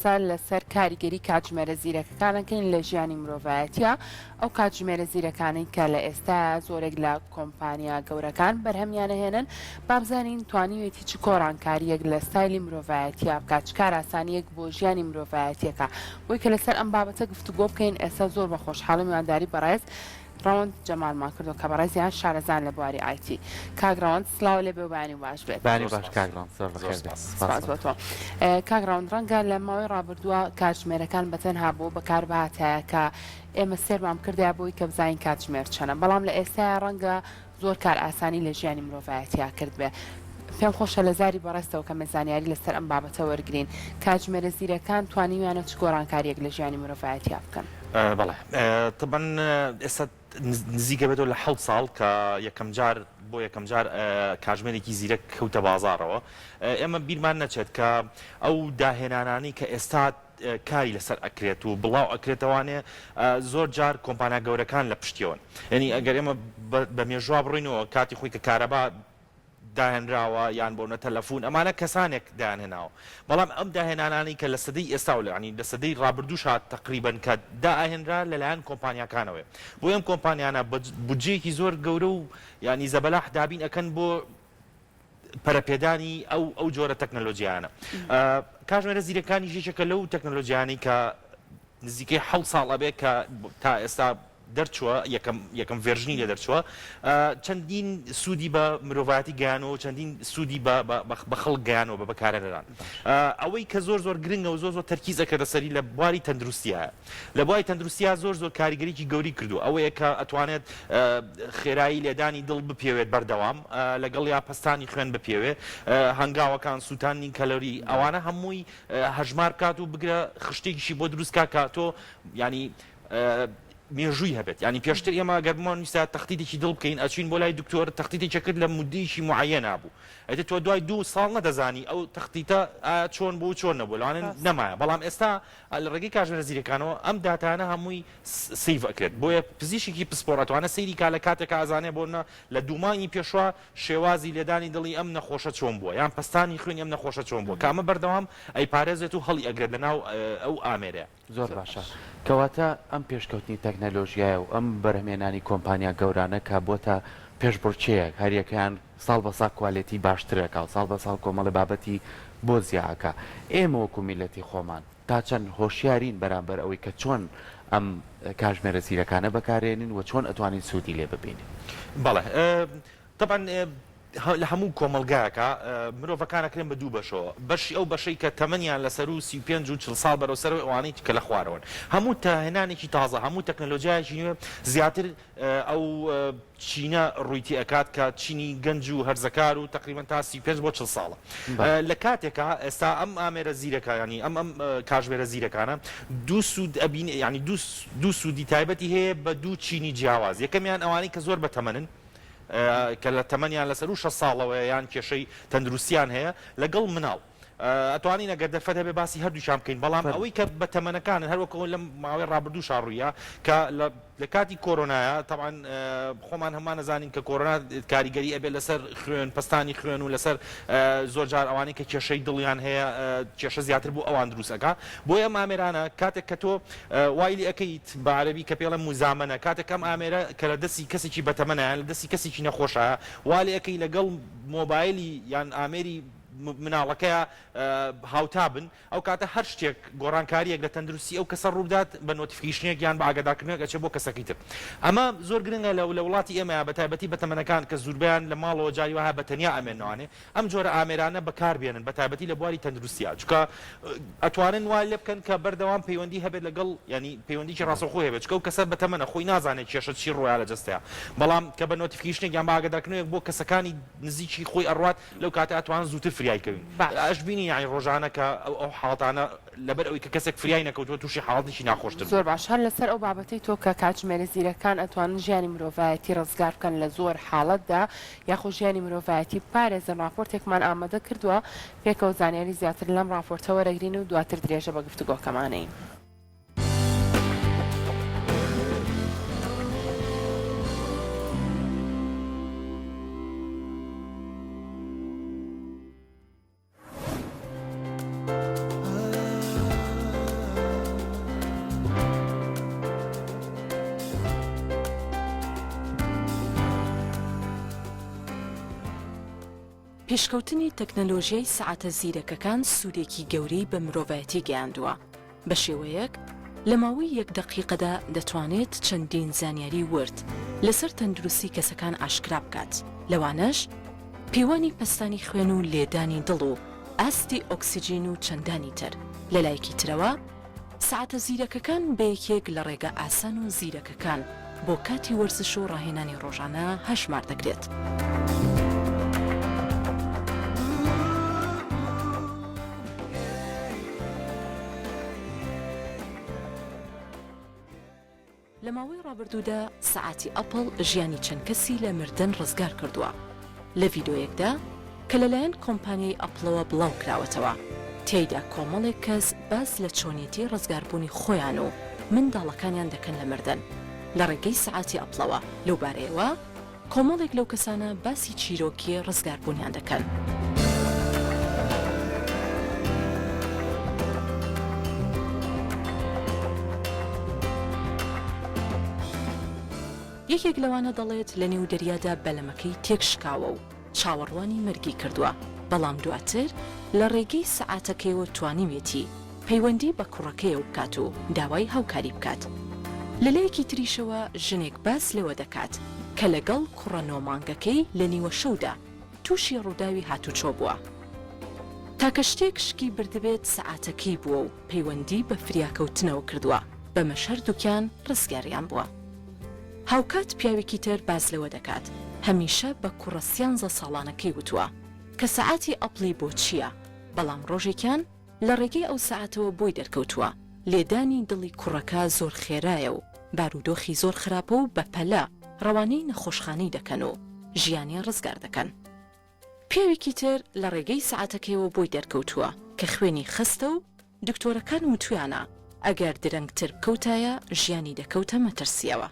ئێستا لەسەر کاریگەری کاتژمێرە زیرەکەکانەکەین لە ژیانی مرۆڤایەتیە ئەو کاتژمێرە زیرەکانەی کە لە ئێستا زۆرێک لە کۆمپانیا گەورەکان بەرهەمیانە هێنن با بزانین توانیوێتی چ کۆڕانکاریەک لە ستایلی مرۆڤایەتیە بکات چ کار ئاسانیەک بۆ ژیانی مرۆڤایەتیەکە بۆی کە لەسەر ئەم بابەتە گفتوگۆ بکەین ئێستا زۆر بە خۆشحاڵی میوانداری بەڕێز ڕەوەند جەمالمان کردو کە بەڕێزیان شارەزان لە بواری ئایتی کاگڕەوەند سلااو لێ بێ بەیانی باش بێت بانی باش کاگڕەوەند زۆر بەخێر سپاس بۆ تۆ کاگڕەوەند ڕەنگە لە ماوەی ڕابردووە کاتژمێرەکان بەتەنها بۆ بەکاربهاتەیە کە ئێمە سێرمان کردیا بۆی کە بزانین کاتژمێر چەنە بەڵام لە ئێستایا ڕەنگە زۆر کار ئاسانی لە ژیانی مرۆڤایەتیا کرد بێ پێم خۆشە لە زاری بەڕێستەوە کە مەزانیاری لەسەر ئەم بابەتە وەرگرین کاتژمێرە زیرەکان توانیویانە چ گۆڕانکاریەک لە ژیانی مرۆڤایەتیا بکەن بەڵێ طبعا ئێستا نزیکە بێتەوە لە 7 ساڵ کە یەکەم جار بۆ یەکەم جار کاتژمێرێکی زیرەک کەوتە بازاڕەوە ئێمە بیرمان نەچێت کە ئەو داهێنانانی کە ئێستا کاری لەسەر ئەکرێت و بڵاو ئەکرێتەوانێ زۆر جار کۆمپانیا گەورەکان لە پشتیەوەن یعنی ئەگەر ئێمە بە مێژوا بڕینەوە کاتی خۆی کە کارەبا داهێنراوە یان بۆ نەتەلەفۆن ئەمانە کەسانێک داهێناوە بەڵام ئەم داهێنانانی کە لە سەدەی ئێستا و ینی لە سەدەی ڕابردووش هات تقریبن کە داهێنرا لەلایەن کۆمپانیاکانەوەی بۆ ئەم کۆمپانیانە بودجەیەکی زۆر گەورە و ینی زەبەلاح دابین ئەکەن بۆ پەرەپێدانی ئەو جۆرە تەکنەلۆجیانە کاتژمێرە زیرەکانی ژێچەکە لەو تەکنەلۆجیانەی کە نزیکەی 7 ساڵ ئەبێ کە تا ئێستا دەرچووە یەکەم ڤێرژنی لێ دەرچووە چەندین سوودی بە مرۆڤایەتی گەیانەوە چەندین سوودی بە خەڵک گەیانەوە بە بەکارهێنەران ئەوەی کە زۆر گرنگە و زۆر تەرکیزەکە لەسەری لە بواری تەندروستیە لە بواری تەندروستیا زۆر کاریگەریی گەوری کردو ئەوەیە کە ئەتوانێت خێرایی لێدانی دڵ بپێوێت بەردەوام لەگەڵ یا پستانی خوێن بپێوێ هەنگاوەکان سووتانی کەلۆری ئەوانە هەمووی هەژمار کات و بگرە خشتێکیشی بۆ دروستکە کە تۆ ینی مێژووی هەبێت ینی پێشتر ئێمە گەرمان ویستا تەختیتێکی دڵ بکەین ئەچین بۆ لای دکتۆر تەختیتێکی کرد لە مودەیەکی معەیەنە بوو ئەتە تۆ دوای 2 ساڵ نەدەزانی ئەو تەختیتە چۆن بوو چۆن نەبوو لەوانە نەمایە بەڵام ئێستا لە ڕێگەی کاتژمێرە زیرەکانەوە ئەم داتانە هەمووی سیڤ ئەکرێت بۆیە پزیشکی پسپۆڕ ئەتوانە سەیری کا لە کاتێکە ئازانێ بۆنە لە دوومانی پێشوا شێوازی لێدانی دڵی ئەم نەخۆشە چۆن بووە یان پستانی خوێن ئەم نەخۆشە چۆن بووە کامە بەردەوام ئەی پارێزێت و هەڵی ئەگرێت لەناو ئەو ئامێرەیە زۆر باشە کەواتە ئەم پێشکەوتنی تەکنەلۆژیایە و ئەم بەرهەمێنانی کۆمپانیا گەورانە کە بۆتە پێشبڕچەیەک هەریەکەیان ساڵ بە ساڵ کوالێتی باشترەکە و ساڵ بە ساڵ کۆمەڵە بابەتی بۆ زیاکە ئێمە وەکو میلەتی خۆمان تا چەند هۆشیارین بەرامبەر ئەوەی کە چۆن ئەم کاتژمێرە زیرەکانە بەکارێنین و چۆن ئەتوانین سوودی لێ ببینین بەڵێ طبعا لە هەموو کۆمەلگایەکە مرۆڤەکانەکرێن بە دوو بەشەوە بەشی ئەو بەشەی کە تەمەنیان لەسەر و 35 و 40 ساڵ بەرەوسەر ئەوانەی کە لە خوارەوەن هەموو تاهێنانێکی تازە هەموو تەکنەلۆژیایەکی نوێ زیاتر ئەو چینە ڕوویتی ئەکات کە چینی گەنج و هەرزەکار و تقریبا تا 35 بۆ 40 ساڵە لە کاتێکە ئێستا ئەم ئامێرە زیرەکانی ئەم کاتژمێرە زیرەکانە دوو سوود ئەبین ینی دوو سوودی تایبەتی هەیە بە دوو چینی جیاواز یەکەمیان ئەوانەی کە زۆر بەتەمەنن کە لە تەمەنیان لەسەر و 6 ساڵەوە یان کێشەی تەندروستیان هەیە لەگەڵ مناڵ ئەتوانین ئەگەر دەرفەت هەبێ باسی هەردووشان بکەین بەڵام ئەوەی کە بە تەمەنەکانن هەروەکەەوە لە ماوەی ڕابردوو شاڕوویە کە لە کاتی کۆرۆنایە تەمان خۆمان هەمان نەزانین کە کۆرۆنا کاریگەری ئەبێت لەسەر خوێن پستانی خوێن و لەسەر زۆر جار ئەوانەی کە کێشەی دڵیان هەیە کێشە زیاتر بوو ئەوان دروستەکە بۆیە ئەم ئامێرانە کاتێک کە تۆ وایلی ئەەکەیت بە عەرەبی کە پێڵە موزامەنە کاتێک ئەم ئامێرە کە لە دەستی کەسێکی بەتەمەنایە لە دەستی کەسێکی نەخۆشە والی ئەەکەی لەگەڵ مۆبایلی یان ئامێری مناڵەکەیە هاوتا بن ئەو کاتە هەر شتێک گۆڕانکاریەک لە تەندروستی ئەو کەسە ڕوودات بە نۆتیفیکیشنێک یان بە ئاگادارکردنێک ئەچێ بۆ کەسەکەی تر ئەمە زۆر گرنگە لە وڵاتی ئێمە بە تایبەتی بە تەمەنەکان کە زۆربیان لە ماڵەوە جاری وایە بە تەنیا ئەمێنەوانێ ئەم جۆرە ئامێرانە بەکاربێنن بە تایبەتی لە بواری تەندروستیە چکە ئەتوانن وای لێ بکەن کە بەردەوام پەیوەندی هەبێت لەگەڵ ینی پەیوەندیی ڕاستەوخۆ هەبێت چکە ئەو کەسە بەتەمەنە خۆی نازانێت کێشە چی ڕۆیە لە جەستەیە بەڵام کە بە نۆتیفیکیشنێک یان بە ئاگادارکردنێک بۆ کەسەکانی نزیکی خۆی ئەڕوات لەو کاتە ئەتوان زووتر فریایکەوین ئەشبینی یانی ڕۆژانە کە ئەو حاڵاتانە لەبەر ئەوەی کە کەسێک فریای نەکەوتوە تووشی حاڵاتێکی ناخۆشتر زۆر باش هەر لەسەر ئەو بابەتەی تۆ کە کاتژمێرە زیرەکان ئەتوانن ژیانی مرۆڤایەتی ڕزگار بکەن لە زۆر حاڵەتدا یاخۆ ژیانی مرۆڤایەتی پارێزن راپۆرتێکمان ئامادە کردووە پێکەوە زانیاری زیاتر لەم راپۆرتە وەرەگرین و دواتر درێژە بە گفتوگۆکەمانەین. پێشکەوتنی تەکنەلۆژیای سەعاتە زیرەکەکان سوودێکی گەورەی بە مرۆڤایەتی گەیاندووە بە شێوەیەک لە ماوەی 1 دقیقەدا دەتوانێت چەندین زانیاری ورد لەسەر تەندروستی کەسەکان ئاشکرا بکات لەوانەش پیوانی پەستانی خوێن و لێدانی دڵ و ئاستی ئۆکسیجین و چەندانی تر لەلایەکی ترەوە سەعاتە زیرەکەکان بەیەکێک لە ڕێگە ئاسان و زیرەکەکان بۆ کاتی وەرزش و ڕاهێنانی ڕۆژانە هەژمار دەکرێت. لە ماوەی ڕابردوودا سەعاتی ئەپڵ ژیانی چەند کەسی لە مردن ڕزگار کردووە. لە ڤیدۆیەکدا کە لەلایەن کۆمپانیای ئەپڵەوە بڵاو کراوەتەوە تێیدا کۆمەڵێک کەس باس لە چۆنیەتی ڕزگاربوونی خۆیان و منداڵەکانیان دەکەن لە مردن لە ڕێگەی سەعاتی ئەپڵەوە لەو بارەیەوە کۆمەڵێک لەو کەسانە باسی چیرۆکی ڕزگاربوونیان دەکەن. یەکێک لەوانە دەڵێت لە نێو دەریادا بەلەمەکەی تێک شکاوە و چاوەڕوانی مەرگی کردووە بەڵام دواتر لە ڕێگەی سەعاتەکەیەوە توانیوێتی پەیوەندی بە کوڕەکەیەوە بکات و داوای هاوکاری بکات. لەلایەکی تریشەوە ژنێک باس لەوە دەکات کە لەگەڵ کوڕە نۆمانگەکەی لە نیوە شەودا تووشی ڕووداوی هاتوچۆ بووە. تاکە شتێک شکی بردبێت سەعاتەکەی بووە و پەیوەندی بە فریاکەوتنەوە کردووە بەمە هەردووکیان ڕزگاریان بووە. هاوکات پیاوێکی تر باز لەوە دەکات هەمیشە بە کوڕە 13 ساڵانەکەی وتووە کە سەعاتی ئەپڵی بۆ چییە بەڵام ڕۆژێکیان لە ڕێگەی ئەو سەعاتەوە بۆی دەرکەوتووە لێدانی دڵی کوڕەکە زۆر خێرایە و بارودۆخی زۆر خراپە و بەپەلە ڕەوانەی نەخۆشخانەی دەکەن و ژیانی ڕزگار دەکەن. پیاوێکی تر لە ڕێگەی سەعاتەکەیەوە بۆی دەرکەوتووە کە خوێنی خستە و دکتۆرەکان وتویانە ئەگەر درەنگتر بکەوتایە ژیانی دەکەوتە مەترسیەوە.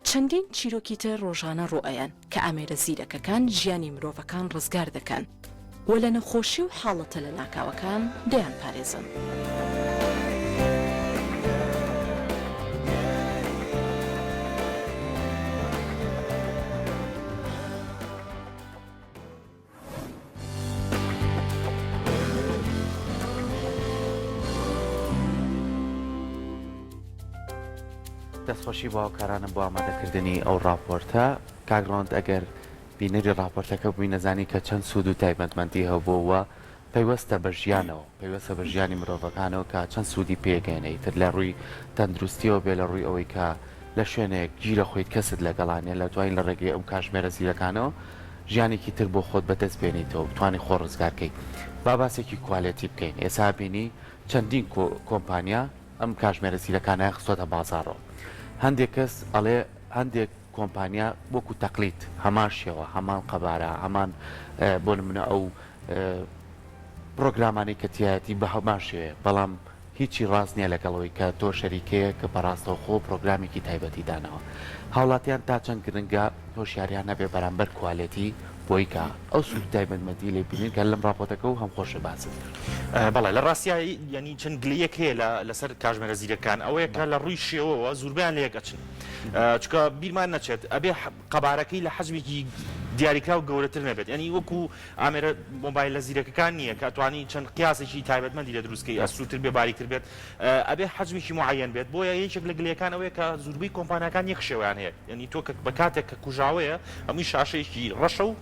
چەندین چیرۆکی تر ڕۆژانە ڕۆئەیەن کە ئامێرە زیرەکەکان ژیانی مرۆڤەکان ڕزگار دەکەن و لە نەخۆشی و حاڵەتە لە ناکاوەکان دەیان پارێزن. دەستخۆشی بۆ هاوکارانم بۆ ئامادەکردنی ئەو راپۆرتە کاگڕۆند ئەگەر بینەری راپۆرتەکە بووی نەزانی کە چەند سوود و تایبەتمەندی هەبووە پەیوەستە بە ژیانەوە پەیوەستە بە ژیانی مرۆڤەکانەوە کە چەند سوودی پێگەێنەی تر لە ڕووی تەندروستیەوە بێ لە ڕووی ئەوەی کە لە شوێنێک گیرە خۆیت کەست لەگەڵانێ لە دوای لە ڕێگەی ئەم کاتژمێرە زیرەکانەوە ژیانێکی تر بۆ خۆت بەدەست بێنیتەوە بتوانانی خۆ ڕزگارکەیت با باسێکی کوالێتی بکەین ئێستا بینی چەندین کۆمپانیا ئەم کاتژمێرە زیرەکانە خستۆتە بازاڕەوە هەندێک کەس ئەڵێ هەندێک کۆمپانیا وەکو تەقلیت هەمان شێوە هەمان قەبارە هەمان بۆ نمونە ئەو پرۆگرامانی کە تایەتی بە هەمان شێوێ بەڵام هیچی ڕاست نییە لەگەڵەوەی کە تۆ شەریکەیە کە بەڕاستەوخۆ پرۆگرامێکی تایبەتی دانەوە هاوڵاتیان تا چەند گرنگە هۆشیاریان نەبێ بەرامبەر کوالێتی بۆی کە ئەو سوود تایبەتمەندی لێ بینین کە لەم راپۆرتەکە و هەم خۆشە باسن بەڵێ لە ڕاستیایی ینی چەند گلەیەک هەیە لەسەر کاتژمێرە زیرەکان ئەوەیە کە لە ڕووی شێوەوە زوربیان لێک ئەچن چکە بیرمان نەچێت ئەبێ قەبارەکەی لە حەجمێکی دیاریکرا و گەورەتر نەبێت ینی وەکو ئامێرە مۆبایل لە زیرەکەکان نییە کە توانی چەند قیاسێکی تایبەتمەندی لە دروستکەی ئەسووتر بێ باریکتر بێت ئەبێ حەجمێکی معەن بێت بۆیە یەکێک لە گلەکان ئەوەیە کە زوربەی کۆمپانیەکان یەک شێوەیان هەیە ینی تۆ بە کاتێک کە کوژاوەیە ئەمووی شاشەیەکی ڕەشە و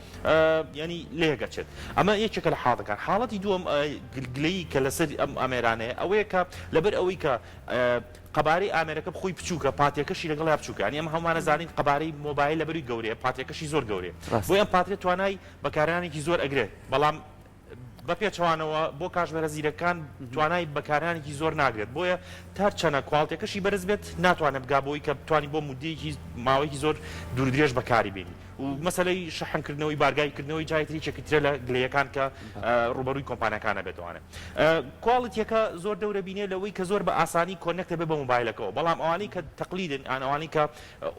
ینی لێگەچێت ئەمە یەکێکە لە حاڵەکان حاڵەتی دووەم گلەی کە لەسەر ئەم ئامێرانەیە ئەوەیە کە لەبەر ئەوەی کە قەبارەی ئامێرەکە بخۆی بچووکە پاتێکەشی لەگەڵا بچووکانی ئەم هەمومانە زانین قەبارەی مۆبایل لەبەری گەورەیە پاتێکەشی زۆر گەورەیە بۆی ئەم پاترێت توانای بەکارانێکی زۆر ئەگرێت بەڵام بە پێچوانەوە بۆ کاتژمێرە زیرەکان توانای بەکارانێکی زۆر ناگرێت بۆیە تا چەنە کوالتێکەشی بەرز بێت ناتوانێت بگا بۆی کە بتوانانی بۆ مودەیەکی ماوەیەکی زۆر دوورودرێژ بەکاری بێنی و مەسەلەی شەحنکردنەوەی بارگایکردنەوەی جایتری چێکترە لە گلەیەکان کە ڕوبەڕووی کۆمپانیەکانە بێتوانێ کوالتیەکە زۆر دەورە بینێ لەوەی کە زۆر بە ئاسانی کۆنێکتە بێ بە مۆبایلەکەەوە بەڵام ئەوانەی کە تەقلیدن ئەوانەی کە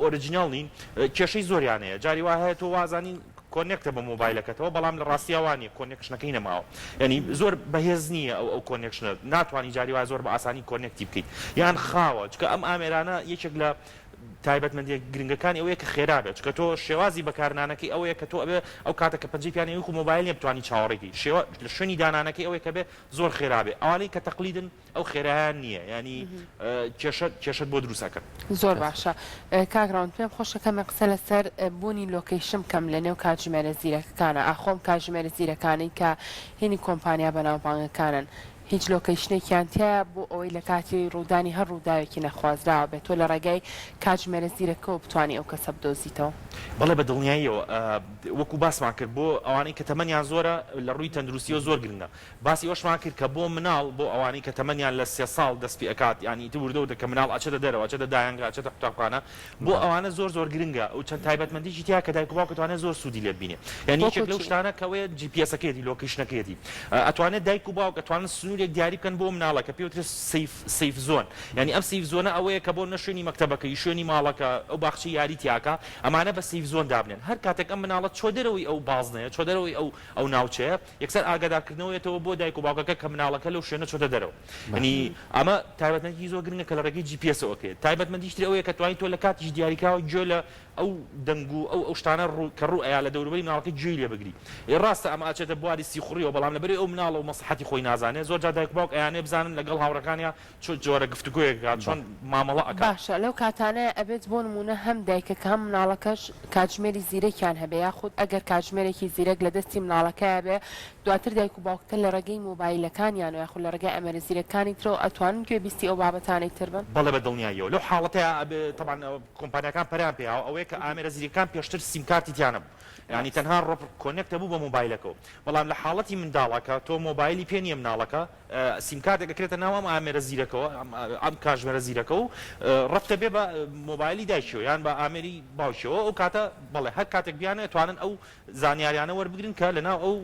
ئۆریجیناڵ نین کێشەی زۆریانەیە جاری وا هەیە تۆ وازانین کۆنێکتە بە مۆبایلەکەتەوە بەڵام لە ڕاستیاوانیە کۆنێکشنەکەی نەماوە ینی زۆر بەهێز نییە ئەو کۆنێکشنە ناتوانانی جاری وا زۆر بە ئاسانی کۆنێکتی بکەیت یان خاوە چکە ئەم ئامێرانە یەکێک لە تایبەتمەندی گرنگەکانی ئەوەیە کە خێرابێت چکە تۆ شێوازی بەکارنانەکەی ئەوەیە کە تۆ ئەبێ ئەو کاتە کە پەنجەی پیانەی وەکو مۆبایل نیە بتوانی چاوەڕێکی لە شوێنی دانانەکەی ئەوەیە کە بێ زۆر خێرابێ ئەوانەی کە تەقلیدن ئەو خێرایان نییە ینی کێشت بۆ دروستەکەن زۆر باشە کاگراون پێم خۆشەکەمە قسە لەسەر بوونی لۆکیشن کەم لە نێو کاتژمێرە زیرەکەکانە ئاخۆم کاتژمێرە زیرەکانی کە هێنی کۆمپانیا بەناوبانگەکانن هیچ لۆکیشنێکیان تایە بۆ ئەوەی لە کاتی ڕوودانی هەر ڕووداوێکی نەخوازراوە بێت تۆ لە ڕێگای کاتژمێرە زیرەکەەوە بتوانانی ئەو کەسە بدۆزیتەوە بەڵێ بە دڵنیاییەوە وەکو باسمان کرد بۆ ئەوانەی کە تەمەنیان زۆرە لە ڕووی تەندروستیەوە زۆر گرنگە باسی ئەوشمان کرد کە بۆ مناڵ بۆ ئەوانەی کە تەمەنیان لە 3 ساڵ دەست پێ ئەکات ینی توردەوتە کە مناڵ ئەچێتە دەرەوە ئەچێتە دایانگا ئەچێتە قوتابخانە بۆ ئەوانە زۆر گرنگە ئەو چەند تایبەتمەندیی تیا کە دایک و باوکە توانێت زۆر سوودی لێ ببینێ یعنی یەکێک لەو شتانە کەوەیە GPS-ەکەیەتی لۆکیشنەکەیەتی ئەتوانێت دایک و باوک ئەتوانن سنوورێک دیاری بکەن بۆ مناڵەکە پێوترێت سیف زۆن یعنی ئەم سیف زۆنە ئەوەیە کە بۆ نەشوێنی مەکتەبەکەی شوێنی ماڵەکە ئەو باخچی یاری تیاکە ئەمانە بە سیف زۆن دابنێن هەر کاتێک ئەم مناڵەت چۆ دەرەوەی ئەو بازنەیە چۆ دەرەوەی ئەو ناوچەیە یەکسەر ئاگادارکردنەوەیەتەوە بۆ دایک و باوکەکە کە مناڵەکە لەو شوێنە چۆتە دەرەوە ینی ئەمە تایبەتمەندی زۆر گرنگە کە لە ڕێگەی GPS-ەوەکەیت تایبەتمەندیشتری ئەوەیە کە توانیت تۆ لە کاتیش دیاریکراوە گوێ لە ئەو دەنگ و ئەو شتانە کە ڕوو ئەیا لە دەوروبەری مناڵەکە گوێی لێ بگری ڕاستە ئەمە ئاچێتە بواری سیخوڕیەوە بەڵام لەبەری ئەو مناڵە و مەسلحەتی خۆی نازانێت زۆر جا دایک و باوک ئەیانێ بزانن لەگەڵ هاوڕەکانیان چۆن جۆرە گفتوگۆیەکات چۆن مامەڵە ئەکات باشە لەو کاتانەیە ئەبێت بۆ نمونە هەم دایکەکە هەم مناڵەکەش کاتژمێری زیرەکیان هەبێ یاخود ئەگەر کاتژمێرێکی زیرەک لە دەستی مناڵەکەیە بێ دواتر دایک و باوکتە لە ڕێگەی مۆبایلەکانیان و یاخود لە ڕێگەی ئەمەرە زیرەکانی ترەوە ئەتوانن گوێبیستی ئەو بابەتانەی تر بن بەڵێ بە دڵنیاییەوە لەو حاڵەتەیە طبعا کۆمپانیەکان پەریان پێیاوە ئەوەیە کە ئامێرە زیرەکان پێشتر سیمکارتی تیانە بوو ینی تەنها کۆنێکتە بوو بە مۆبایلەکەەوە بەڵام لە حاڵەتی منداڵەکە تۆ مۆبایلی پێ نیە مناڵەکە سیمکارتێکەکرێتە ناو ئەم ئامێرە زیرەکەەوە ئەم کاتژمێرە زیرەکە و ڕەفتە بێ بە مۆبایلی دایکیەوە یان بە ئامێری باوکیەوە ئەو کاتە بەڵێ هەر کاتێک بیانە توانن ئەو زانیاریانە وەربگرن کە لەناو ئەو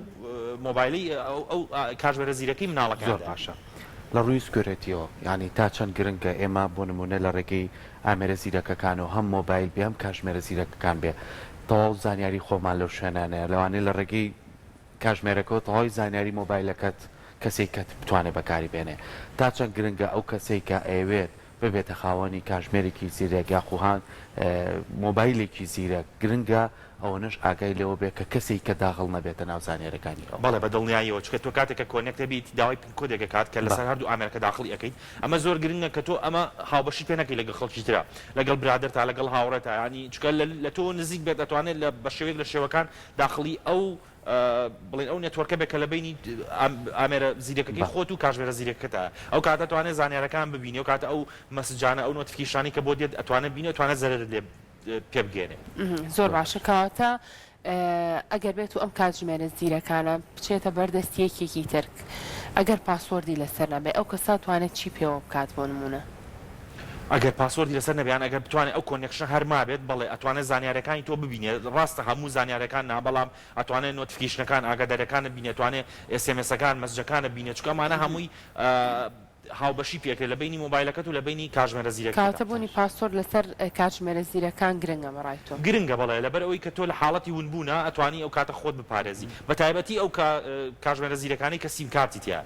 مۆبایلی ئەو کاتژمێرە زیرەکەی مناڵەکە زۆر باشە لە ڕووی سکورێتیەوە ینی تا چەند گرنگە ئێمە بۆ نمونە لە ڕێگەی ئامێرە زیرەکەکان و هەم مۆبایل بێ هەم کاتژمێرە زیرەکەکان بێ تەواو زانیاری خۆمان لەو شوێنانەیە لەوانەیە لە ڕێگەی کاتژمێرەکەەوە تەواوی زانیاری مۆبایلەکەت کەسێک کە بتوانێت بەکاری بێنێ تا چەند گرنگە ئەو کەسێک کە ئەوێت ببێتە خاوەنی کاتژمێرێکی زیرەک یاخوهان مۆبایلێکی زیرەک گرنگە ئەوەنش ئاگای لەوە بێت کە کەسێک کە داخڵ نەبێتە ناو زانیاریەکانی بەڵێ بە دڵنیاییەوە چکە تۆ کاتێکە کۆنێکتە بیت داوای کۆدێکە کات کە لەسەر هەردوو ئامێرەکە داخڵی ئەەکەیت ئەمە زۆر گرنگە کە تۆ ئەمە هاوبەشی پێ نەکەی لەگەڵ خەڵکی ترا لەگەڵ برادر تا لەگەڵ هاوڕێتە ینی چکە لە تۆ نزیک بێت ئەتوانێت بە شێوەیەک لە شێوەکان داخڵی ئەو بڵێن ئەو نێتوەرکە بێت کە لە بینی ئامێرە زیرەکەی خۆت و کاتژمێرە زیرەکەتە ئەو کاتە توانێت زانیارەکان ببینی و کاتە ئەو مەسجانە ئەو نۆتیفیکیشانی کە بۆ دێت ئەتوانێت بینی توانێت زەرر لێ پێ بگێنێ زۆر باشە کەواتە ئەگەر بێت و ئەم کاتژمێرە زیرەکانە بچێتە بەردەستیەکێکی ترک ئەگەر پاسوەردی لەسەر نەبێ ئەو کەسا توانێت چی پێوە بکات بۆ نمونە ئەگەر پاسوەردی لەسەر نەبیان ئەگەر بتوانێت ئەو کۆنێکشن هەرما بێت بەڵێ ئەتوانێت زانیارەکانی تۆ ببینێت ڕاستە هەموو زانیارەکان نا بەڵام ئەتوانێت نۆتیفیکیشنەکان ئاگادارەکانە بینێت توانێت SMS-ئەکان مەسجەکانە بینێت چکە ئەمانە هەمووی هاوبەشی پێکرێت لە بینی مۆبایلەکەت و لە بینی کاتژمێرە زیرەکە کاتە بوونی پاسوەرد لەسەر کاتژمێرە زیرەکان گرنگە بەڕای تۆ گرنگە بەڵێ لەبەر ئەوەی کە تۆ لە حاڵەتی ونبوونە ئەتوانی ئەو کاتە خۆت بپارێزی بە تایبەتی ئەو کاتژمێرە زیرەکانی کە سیمکارتی تیا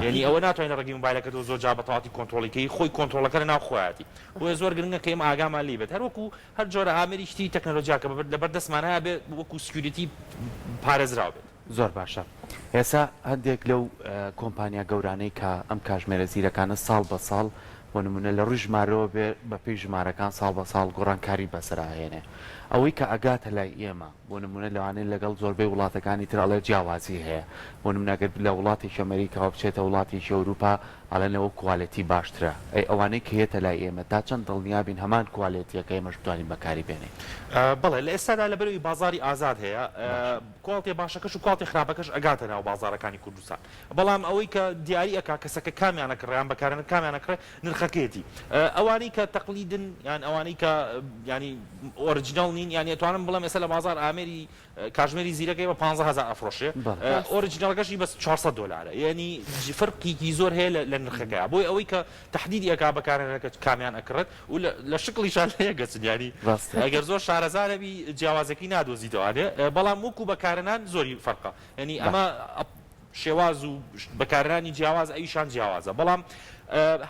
یعنی ئەوە ناتوانێت لە ڕێگەی مۆبایلەکەتەوە زۆر جا بەتەواتی کۆنتڕۆڵیکەی خۆی کۆنتڕۆڵەکە لە ناو خۆیاتی بۆیە زۆر گرنگە کە ئێمە ئاگامان لێ بێت هەروەکو هەر جۆرە ئامێری شتی تەکنۆلۆژیا کە لەبەر دەستمانە بێت وەکو سکیوریتی پارێزراو بێت زۆر باشە ئێستا هەندێک لەو کۆمپانیا گەورانەی کە ئەم کاتژمێرە زیرەکانە ساڵ بە ساڵ بۆ نمونە لە ڕووی ژمارەوە بێ بە پێی ژمارەکان ساڵ بە ساڵ گۆڕانکاری بەسەرهێنێ ئەوەی کە ئەگاتە لای ئێمە بۆ نمونە لەوانەیە لەگەڵ زۆربەی وڵاتەکانی تر ئەڵێ جیاوازی هەیە بۆ نمونەگەر لە وڵاتێکی ئەمریکاوە بچێتە وڵاتێکی ئەوروپا ئەڵێنەوە کوالەتی باشترە ئەوانەی کە هێتە لای ئێمە تا چەند دڵنیابین هەمان کوالەتیەکە ئێمەش بتوانین بەکاری بێنین بەڵێ لە ئێستادا لەبەرەوەی بازاری ئازاد هەیە کوڵتی باشەکەش و کوڵتی خراپەکەش ئەگاتە ناو بازارەکانی کوردستان بەڵام ئەوەی کە دیاری ئەکا کەسەکە کامیانە کڕیان بەکارن کامیانە کڕێ نرخەکەیەتی ئەوانەی کە تەقلیدن یان ئەوانەی کە ینی ئۆریجینال نین یان ئەتوانم بڵێم ئێستا لە بازار ئامێری کاتژمێری زیرەکەی بە 15000 ئەفرۆشێ ئۆریجینالەکەشی بە $400 یعنی فەرقێکی زۆر هەیە لە نرخەکە بۆی ئەوەی کە تەحدیدی ئەکا بەکارهێنەرەکە کامیان ئەکڕێت و لە شکڵیشان هەیە گەچن یانی ئەگەر زۆر شارەزارەبی جیاوازەکەی نادۆزیتەوانێ بەڵام وەکو بەکارهێنان زۆری فەرقە یعنی ئەمە شێواز و بەکارهێنانی جیاواز ئەویشان جیاوازە بەڵام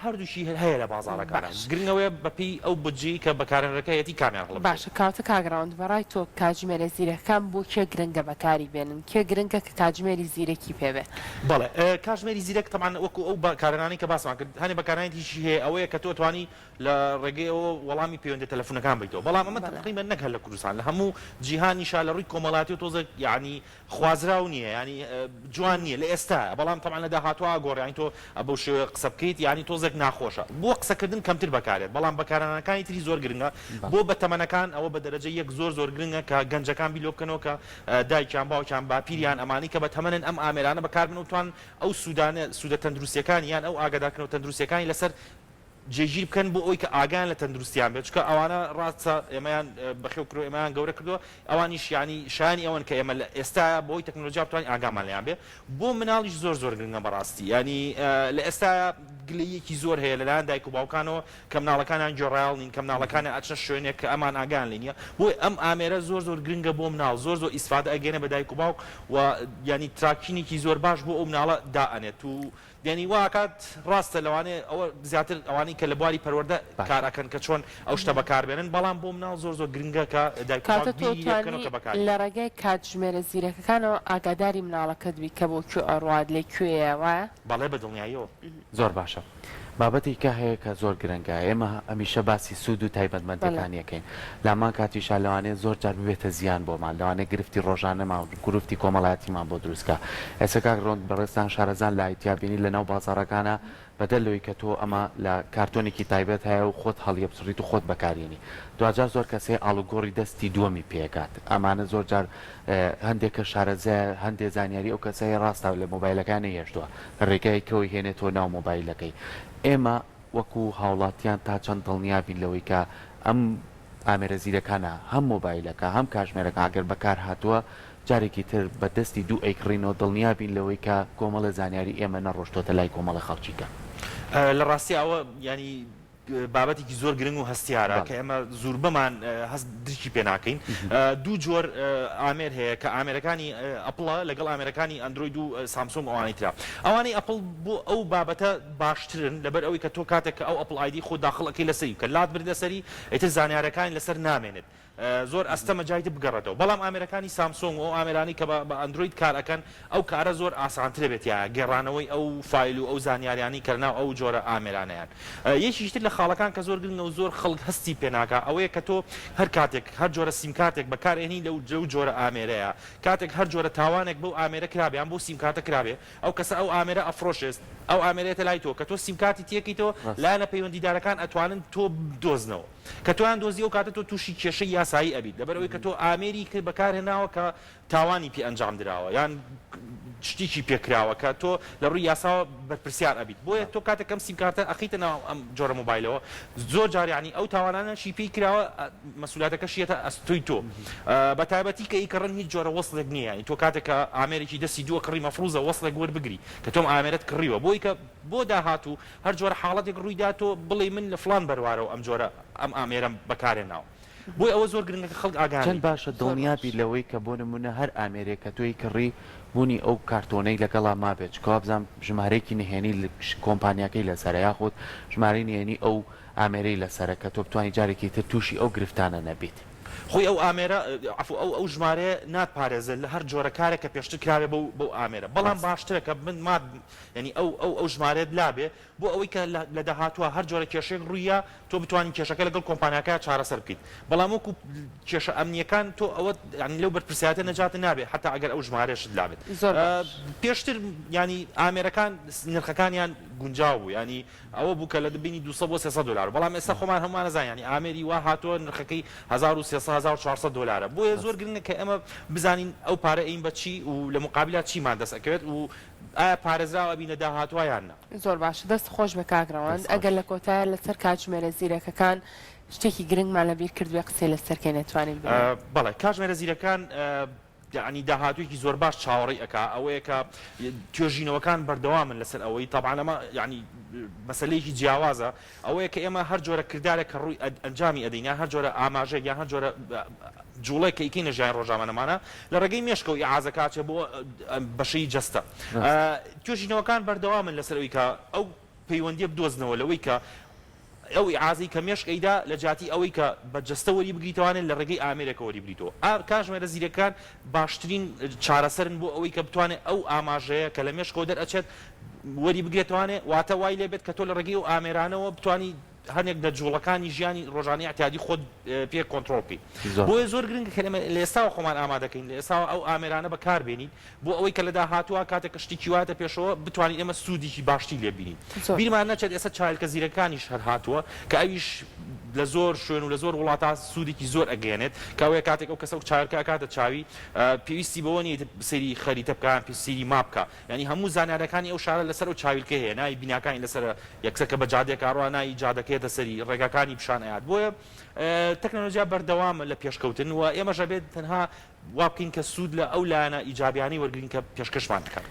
هەردووشی هەیە لە بازاڕەکانە گرنگەوەی بەپی ئەو بجی کە بەکارەکەیەتی کامیان هەڵ باشە کاتە کاگراوند بەڕای تۆ کاتژمێرە زیرەکان بۆ کێ گرنگە بەکاری بێنن کێ گرنگە کە کاتژمێری زیرەکی پێبێ بەڵێ کاتژمێری زیرەک تەمان وەکو ئەو بەکارانانی کە باسمان کرد هەنێ بەکارانێتیشی هەیە ئەوەیە کە تۆ توانی لە ڕێگەیەوە وەڵامی پەیوەندی تەلەفۆنەکان بیتەوە بەڵام ئەمە تقریبا نەک هەر لە کوردستان لە هەموو جیهانیشا لە ڕووی کۆمەڵاتی و تۆزە یعنی خوازراو نییە ینی جوان نییە لە ئێستا بەڵام تەمان لە داهاتوە گۆڕیانی تۆ بەو شێوە قسە بکەیت ینی تۆزێک ناخۆشە بۆ قسەکردن کەمتر بەکارێت بەڵام بەکارانەکانی تری زۆر گرنگە بۆ بە تەمەنەکان ئەوە بە دەرەجە یەک زۆر گرنگە کە گەنجەکان بیلۆ بکەنەوە کە دایکیان باوکیان باپیریان ئەمانی کە بە تەمەنن ئەم ئامێرانە بەکار بنوتوان ئەو سوودە تەندروستیەکانی یان ئەو ئاگادارکردنەوە تەندروستیەکانی لەسەر جێگیر بکەن بۆ ئەوی کە ئاگان لە تەندروستیان بێت چکە ئەوانە ڕاستە ئێمەیان بەخێوکرۆ ئێمەیان گەورە کردووە ئەوانیش ینی شانی ئەوەن کە ئێمە لە ئێستا بۆی تەکنۆلۆژیا بتوانین ئاگامان لەیان بێ بۆ مناڵیش زۆر گرنگە بەڕاستی ینی لە ئێستا گلەیەکی زۆر هەیە لەلایەن دایک و باوکانەوە کە مناڵەکانیان جۆڕایڵ نین کە مناڵەکانی ئاچنە شوێنێک کە ئەمان ئاگان لێ نییە بۆی ئەم ئامێرە زۆر گرنگە بۆ مناڵ زۆر ئیسفادە ئەگەێنە بە دایک و باوک و ینی تراکینێکی زۆر باش بۆ ئەو مناڵە دائەنێت و ینی واکات ڕاستە لەوانێ ئەوە زیاتر ئەوانی کە لە بواری پەروەردە کارەکەن کە چۆن ئەو شتە بەکاربێنن بەڵام بۆ مناڵ زۆر گرنگە کە دایکەکە بەکار لە ڕێگەی کاتژمێرە زیرەکەکانەوە ئاگاداری مناڵەکەت بی کە بۆ کوێ ئەڕوات لێ کوێیە وایە بەڵێ بە دڵنیاییەوە زۆر باشە بابەتی کە هەیە کە زۆر گرنگە ئێمە ئەمیشە باسی سوود و تایبەتمەندەکانیەکەین لامان کاتیشا لەوانەیە زۆر جار ببێتە زیان بۆمان لەوانەیە گرفتی ڕۆژانەمان گروفتی کۆمەڵایەتیمان بۆ دروستکە ئێستا کاک ڕۆند بەڕێستان شارەزان لە ئایتیابینی لەناو بازاڕەکانە بەدەلەوەی کە تۆ ئەمە لە کارتۆنێکی تایبەت هەیە و خۆت هەڵیە بچڕیت و خۆت بەکارێنی دوجار زۆر کەسێ ئاڵوگۆڕی دەستی دووەمی پێکات ئەمانە زۆر جار هەندێکە شارەزە هەندێک زانیاری ئەو کەسەیە ڕاستە لە مۆبایلەکانی هێشتووە ڕێگای کەوەی هێنێتەوە ناو مۆبایلەکەی ئێمە وەکو هاوڵاتیان تا چەند دڵنیابین لەوەی کە ئەم ئامێرە زیرەکانە هەم مۆبایلەکە هەم کاتژمێرەکە ئەگەر بەکار هاتووە جارێکی تر بە دەستی دوو ئەیکڕینەوە دڵنیابین لەوەی کە کۆمەڵە زانیاری ئێمە نەڕۆشتۆتە لای کۆمەڵە خەڵکیکە لە ڕاستی ئەوە ینی بابەتێکی زۆر گرنگ و هەستیارە کە ئێمە زۆر بەمان هەست درکی پێ ناکەین دوو جۆر ئامێر هەیە کە ئامێرەکانی ئەپڵە لەگەڵ ئامێرەکانی ئەندروید و سامسۆنگ ئەوانەی ترا ئەوانەی ئەپڵ بۆ ئەو بابەتە باشترن لەبەر ئەوەی کە تۆ کاتێک کە ئەو ئەپڵ ئایدی خۆ داخڵەکەی لەسەری کە لات بردە سەری ئیتر زانیارەکانی لەسەر نامێنێت زۆر ئەستەمە جایت بگەڕێتەوە بەڵام ئامێرەکانی سامسۆنگ و ئامێرانی کە بە ئەندروید کارەکەن ئەو کارە زۆر ئاسانترە بێت یا گێڕانەوەی ئەو فایل و ئەو زانیاریانی کەناو ئەو جۆرە ئامێرانیان یەکیشتر لە خاڵەکان کە زۆر گرنگە و زۆر خەڵک هەستی پێناکە ئەوەیە کە تۆ هەر کاتێک هەر جۆرە سیمکارتێک بەکارهێنی لەو جۆرە ئامێرەیە کاتێک هەر جۆرە تاوانێک بۆ ئامێرە کرابێ یان بۆ سیمکارتە کرابێ ئەو کەسە ئەو ئامێرە ئەفرۆشێت ئەو ئامێرێتە لای تۆ کە تۆ سیمکارتی تێکیتەوە لایەنە پەیوەندیدارەکان ئەتوانن تۆ بدۆزنەوە کە تۆیان دۆزی و کاتە تۆ تووشی کێشەی یاسایی ئەبیت لەبەرەوەی کە تۆ ئامێری کرد بەکارهێناوە کە تاوانی پێ ئەنجام درراوە یان شتێکی پێکراوە کە تۆ لە ڕووی یاساوە بەرپرسیار ئەبیت بۆیە تۆ کاتێکم سیمکارتە ئەخیتە ناو ئەم جۆرە مۆبایلەوە زۆر جاریانی ئەو تاوانانە شیپی کراوە مەسئولاتەکە شێتە ئەستۆی تۆ بە تایبەتی کە ئیکەڕەن هیچ جۆرە وەسڵێک نییە تۆ کاتێکە ئامێرێکی دەستی دووە کڕی مەفروزە وەسڵێک وەربگری کە تۆم ئامێرەت کڕیوە بۆی کە بۆ داهاتوو هەر جۆرە حاڵەتێک ڕوویدا تۆ بڵێ من لە فلان بەروارەوە ئەم جۆرە ئەم ئامێرەم بەکارێناوە بۆی ئەوە زۆر گرنگە کە خەڵک ئاگان چەند باشە دڵنیابی لەوەی کە بۆ نمونە هەر ئامێرێکە تۆی کڕی بوونی ئەو کارتۆنەی لەگەڵا مابێت چکە بزانام ژمارەیەکی نهێنی کۆمپانیەکەی لەسەرە یاخود ژمارەی نهێنی ئەو ئامێرەی لەسەرە کە تۆ بتوانانی جارێکی تر تووشی ئەو گرفتانە نەبیت خۆی ئەو ئامێرە ئەو ژمارەیە ناتپارێزە لە هەر جۆرە کارێک کە پێشتر کراوێ بەو ئامێرە بەڵام باشترە کە من ماد ینی ئەو ژمارەت لابێ بۆ ئەوەی کە لە داهاتووە هەر جۆرە کێشەیەک ڕوویە تۆ بتوانین کێشەکە لەگەڵ کۆمپانیاکە چارەسەر بکەیت بەڵام وەکو کێشە ئەمنیەکان تۆ ئەوە ینی لەو بەرپرسیاتە نەجاتە نابێ حتا ئەگەر ئەو ژمارەشت لابێت پێشتر ینی ئامێرەکان نرخەکانیان گونجاو بوو ینی ئەوە بوو کە لە دەبینی 200 بۆ 300 دلار بەڵام ئێستا خۆمان هەمومان نەزان ینی ئامێری وا هاتووە نرخەکەی 1300 دلار بۆیە زۆر گرنگە کە ئەمە بزانین ئەو پارە ئەین بەچی و لە مقابلات چیمان دەست ئەکەوێت و ئایا پارێزراوە بینە داهاتوە یاننا زۆر باشە دەست خۆش بە کاگراوند ئەگەر لە کۆتایە لەسەر کاتژمێرە زیرەکەکان شتێکی گرنگمان لەبیر کردووە قسەی لەسەرکەی نەتوانین بەڵێ کاتژمێرە زیرەکان ینی داهاتوویەکی زۆر باش چاوەڕێی ئەکا ئەوەیە کە توێژینەوەکان بەردەوامن لەسەر ئەوەی تەبعاً ئەمە ینی مەسەلەیەکی جیاوازە ئەوەیە کە ئێمە هەر جۆرە کردارێک کە ڕووی ئەنجامی ئەدەین هەر جۆرە ئاماژەیەک یان هەر جۆرە جوڵەی کە ئیکەینە ژیان ڕۆژانەمانە لە ڕێگەی مێشکە و ئیعازەکاتێ بۆ بەشەی جەستە توێژینەوەکان بەردەوامن لەسەر ئەوەی کە ئەو پەیوەندیە بدۆزنەوە لەوەی کە ئەو ئازی کە مێشکەیدا لە جاتی ئەوەی کە بەجەستە وەری بگریتوانێت لە ڕێگەی ئامێرەکە وەری بریتەوە کاتژمێرە زیرەکان باشترین چارەسەرن بۆ ئەوەی کە بتوانێت ئەو ئاماژەیە کە لە مێشکەوە دەرئەچێت وەری بگرێتوانێت واتە وای لێبێت کە تۆ لە ڕێگەی و ئامێرانەوە بتانی هەنێک لە جوڵەکانی ژیانی ڕۆژانەی احتیاجی خۆت پێ کۆنتترۆڵکەی بۆیە زۆر گرنگە کە لە ئێستاوە خۆمان ئامادەکەین لە ئێستاوە ئەو ئامێرانە بەکاربێنین بۆ ئەوەی کە لەدا هاتووە کاتێک شتێکی واتە پێشەوە بتوانین ئێمە سوودێکی باشتی لێبینین بیرمان نەچێت ئێستا چایلکە زیرەکانیش هەر هاتووە کە ئەویش لە زۆر شوێن و لە زۆر وڵاتە سوودێکی زۆر ئەگەێنێت کاوەیە کاتێک ئەو کەسە و چایلکە کاتە چاوی پێویستی بەوە نیە سەیری خەریتە بکان سەیری ماپ بکە ینی هەموو زانیارەکانی ئەو شارە لەسەر و چاویلکە هەیە ناوی بیناکانی لەسەر یەکسەر کە بە جادێک کاڕوا ناوی جادەکەیەتە سەری ڕێگاکانی پیشانەیات بۆیە تەکنۆلۆژیا بەردەوامە لە پێشکەوتن و ئێمەش بێت تەنها وا بکەین کە سوود لە ئەو لایەنە ئیجابیانی وەرگین کە پێشکەشمان دەکات